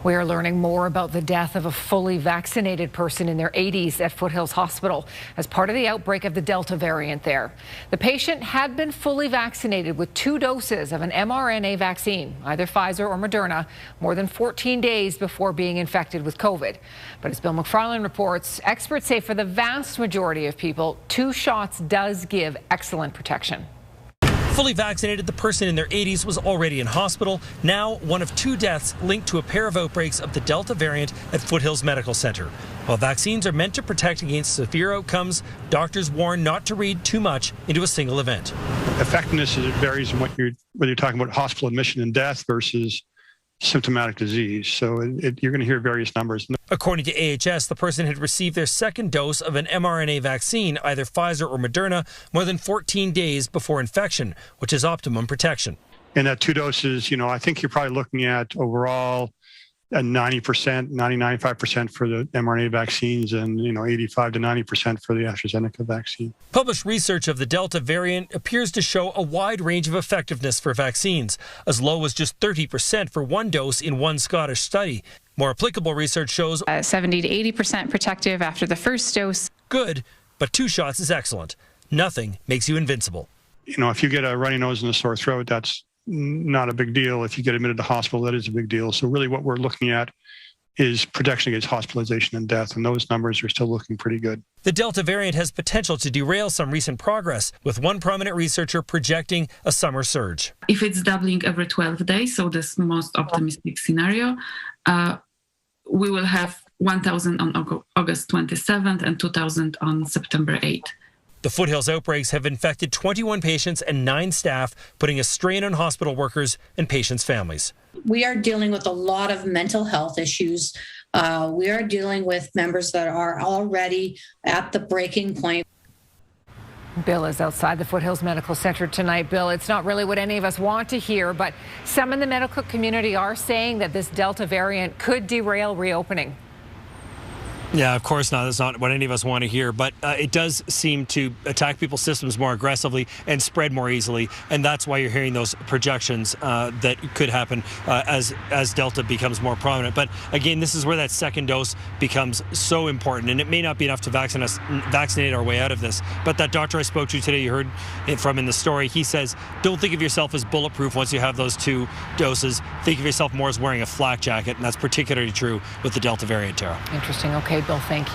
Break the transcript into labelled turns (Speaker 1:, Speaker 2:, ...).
Speaker 1: We are learning more about the death of a fully vaccinated person in their 80s at Foothills Hospital as part of the outbreak of the Delta variant there. The patient had been fully vaccinated with 2 doses of an mRNA vaccine, either Pfizer or Moderna, more than 14 days before being infected with COVID. But as Bill McFarland reports, experts say for the vast majority of people, 2 shots does give excellent protection.
Speaker 2: Fully vaccinated, the person in their 80s was already in hospital. Now, one of 2 deaths linked to a pair of outbreaks of the Delta variant at Foothills Medical Center. While vaccines are meant to protect against severe outcomes, doctors warn not to read too much into a single event.
Speaker 3: Effectiveness varies in whether you're talking about hospital admission and death versus symptomatic disease. So you're going to hear various numbers.
Speaker 2: According to AHS, the person had received their 2nd dose of an mRNA vaccine, either Pfizer or Moderna, more than 14 days before infection, which is optimum protection.
Speaker 3: And at 2 doses, I think you're probably looking at overall a 90%, 95% for the mRNA vaccines and, 85 to 90% for the AstraZeneca vaccine.
Speaker 2: Published research of the Delta variant appears to show a wide range of effectiveness for vaccines, as low as just 30% for 1 dose in one Scottish study. More applicable research shows
Speaker 4: 70 to 80% protective after the 1st dose.
Speaker 2: Good, but 2 shots is excellent. Nothing makes you invincible.
Speaker 3: If you get a runny nose and a sore throat, that's not a big deal. If you get admitted to hospital, that is a big deal. So really what we're looking at is protection against hospitalization and death, and those numbers are still looking pretty good.
Speaker 2: The Delta variant has potential to derail some recent progress, with one prominent researcher projecting a summer surge.
Speaker 5: If it's doubling every 12 days, so this most optimistic scenario, we will have 1,000 on August 27th and 2,000 on September 8th.
Speaker 2: The Foothills outbreaks have infected 21 patients and 9 staff, putting a strain on hospital workers and patients' families.
Speaker 6: We are dealing with a lot of mental health issues. We are dealing with members that are already at the breaking point.
Speaker 1: Bill is outside the Foothills Medical Center tonight. Bill, it's not really what any of us want to hear, but some in the medical community are saying that this Delta variant could derail reopening.
Speaker 2: Yeah, of course not. That's not what any of us want to hear. But it does seem to attack people's systems more aggressively and spread more easily. And that's why you're hearing those projections that could happen as Delta becomes more prominent. But again, this is where that 2nd dose becomes so important. And it may not be enough to vaccinate our way out of this. But that doctor I spoke to today, you heard it from in the story, he says, don't think of yourself as bulletproof once you have those 2 doses. Think of yourself more as wearing a flak jacket. And that's particularly true with the Delta variant, Tara.
Speaker 1: Interesting. Okay, Bill, thank you.